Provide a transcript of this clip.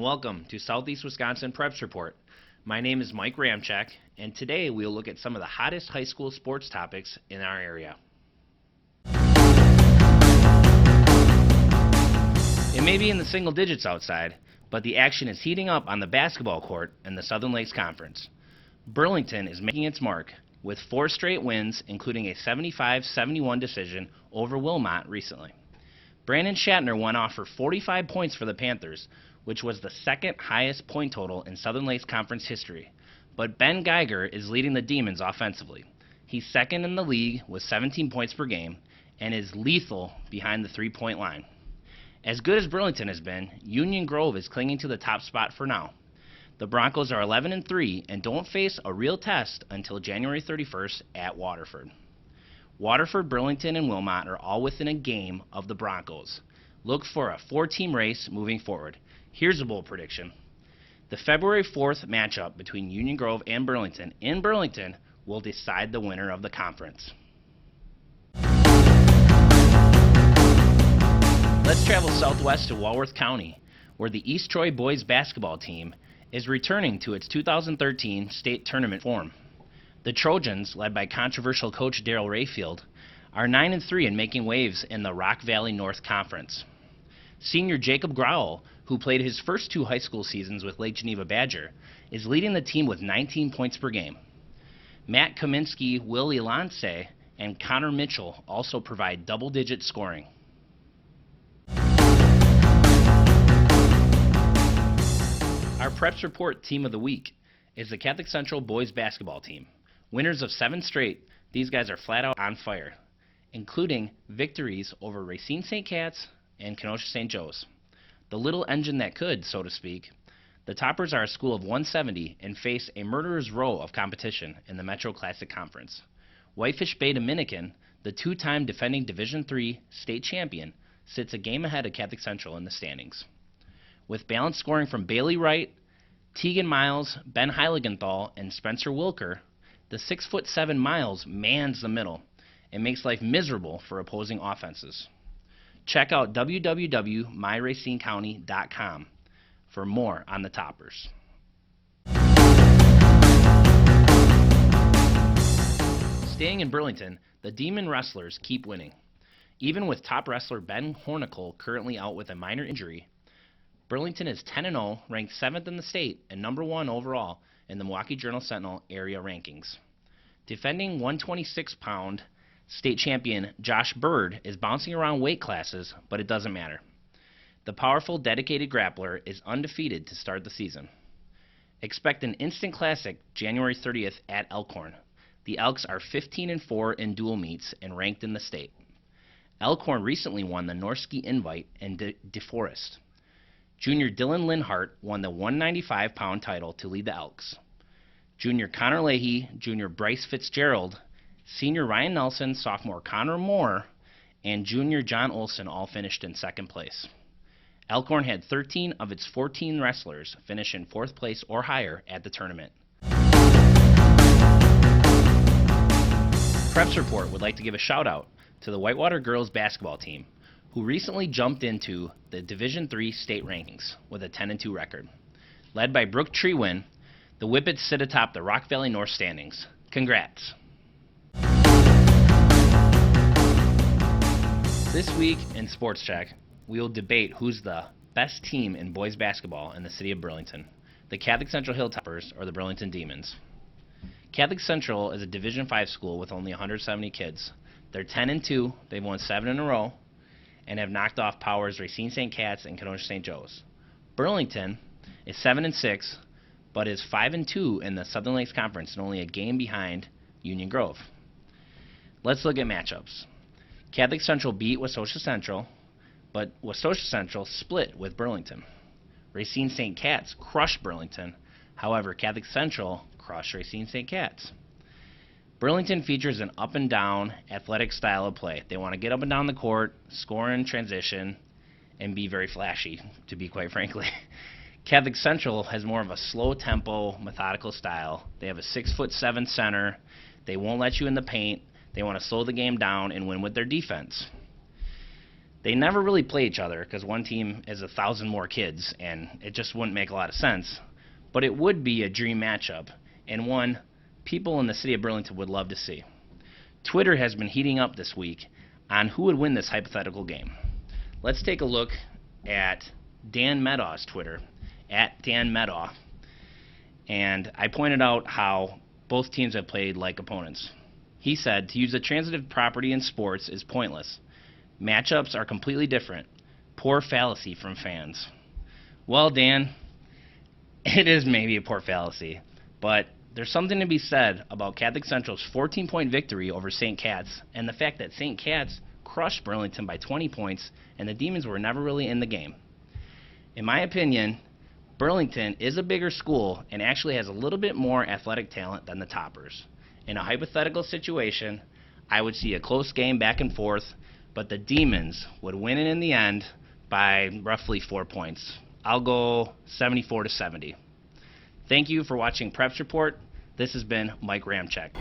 welcome to Southeast Wisconsin Preps Report. My name is Mike Ramczyk, and today we'll look at some of the hottest high school sports topics in our area. It may be in the single digits outside, but the action is heating up on the basketball court in the Southern Lakes Conference. Burlington is making its mark with 4 straight wins, including a 75-71 decision over Wilmot recently. Brandon Shatner went off for 45 points for the Panthers, which was the second highest point total in Southern Lakes Conference history. But Ben Geiger is leading the Demons offensively. He's second in the league with 17 points per game and is lethal behind the three-point line. As good as Burlington has been, Union Grove is clinging to the top spot for now. The Broncos are 11-3 and don't face a real test until January 31st at Waterford. Waterford, Burlington, and Wilmot are all within a game of the Broncos. Look for a 4-team race moving forward. Here's a bold prediction. The February 4th matchup between Union Grove and Burlington in Burlington will decide the winner of the conference. Let's travel southwest to Walworth County, where the East Troy boys basketball team is returning to its 2013 state tournament form. The Trojans, led by controversial coach Darrell Rayfield, are 9-3 and making waves in the Rock Valley North Conference. Senior Jacob Growell, who played his first 2 high school seasons with Lake Geneva Badger, is leading the team with 19 points per game. Matt Kaminsky, Willie Lance, and Connor Mitchell also provide double-digit scoring. Our Preps Report Team of the Week is the Catholic Central boys basketball team. Winners of 7 straight, these guys are flat out on fire, including victories over Racine St. Cat's and Kenosha St. Joe's. The little engine that could, so to speak. The Toppers are a school of 170 and face a murderer's row of competition in the Metro Classic Conference. Whitefish Bay Dominican, the 2-time defending Division III state champion, sits a game ahead of Catholic Central in the standings. With balanced scoring from Bailey Wright, Tegan Miles, Ben Heiligenthal, and Spencer Wilker, the 6'7" Miles mans the middle and makes life miserable for opposing offenses. Check out www.myracinecounty.com for more on the Toppers. Staying in Burlington, the Demon Wrestlers keep winning. Even with top wrestler Ben Hornicle currently out with a minor injury, Burlington is 10-0, ranked 7th in the state and number 1 overall in the Milwaukee Journal-Sentinel area rankings. Defending 126-pound state champion Josh Bird is bouncing around weight classes, but it doesn't matter. The powerful, dedicated grappler is undefeated to start the season. Expect an instant classic January 30th at Elkhorn. The Elks are 15-4 in dual meets and ranked in the state. Elkhorn recently won the Norski Invite and DeForest. Junior Dylan Linhart won the 195-pound title to lead the Elks. Junior Connor Leahy, Junior Bryce Fitzgerald, Senior Ryan Nelson, Sophomore Connor Moore, and Junior John Olson all finished in 2nd place. Elkhorn had 13 of its 14 wrestlers finish in 4th place or higher at the tournament. Preps Report would like to give a shout-out to the Whitewater girls basketball team, who recently jumped into the Division III state rankings with a 10-2 record. Led by Brooke Trewin, the Whippets sit atop the Rock Valley North standings. Congrats! This week in Sports Check, we will debate who's the best team in boys basketball in the city of Burlington, the Catholic Central Hilltoppers or the Burlington Demons. Catholic Central is a Division V school with only 170 kids. They're 10-2, they've won 7 in a row, and have knocked off Powers, Racine St. Cat's, and Kenosha St. Joe's. Burlington is 7-6, but is 5-2 in the Southern Lakes Conference and only a game behind Union Grove. Let's look at matchups. Catholic Central beat Wauwatosa Central, but Wauwatosa Central split with Burlington. Racine St. Cat's crushed Burlington. However, Catholic Central crushed Racine St. Cat's. Burlington features an up-and-down athletic style of play. They want to get up and down the court, score in transition, and be very flashy, to be quite frankly. Catholic Central has more of a slow-tempo, methodical style. They have a 6'7" center. They won't let you in the paint. They want to slow the game down and win with their defense. They never really play each other because one team is 1,000 more kids, and it just wouldn't make a lot of sense. But it would be a dream matchup, and one people in the city of Burlington would love to see. Twitter has been heating up this week on who would win this hypothetical game. Let's take a look at Dan Medaw's Twitter, at Dan Medaw, and I pointed out how both teams have played like opponents. He said, to use a transitive property in sports is pointless. Matchups are completely different. Poor fallacy from fans. Well, Dan, it is maybe a poor fallacy, but there's something to be said about Catholic Central's 14-point victory over St. Cat's and the fact that St. Cat's crushed Burlington by 20 points and the Demons were never really in the game. In my opinion, Burlington is a bigger school and actually has a little bit more athletic talent than the Toppers. In a hypothetical situation, I would see a close game back and forth, but the Demons would win it in the end by roughly 4 points. I'll go 74-70. Thank you for watching Preps Report. This has been Mike Ramczyk.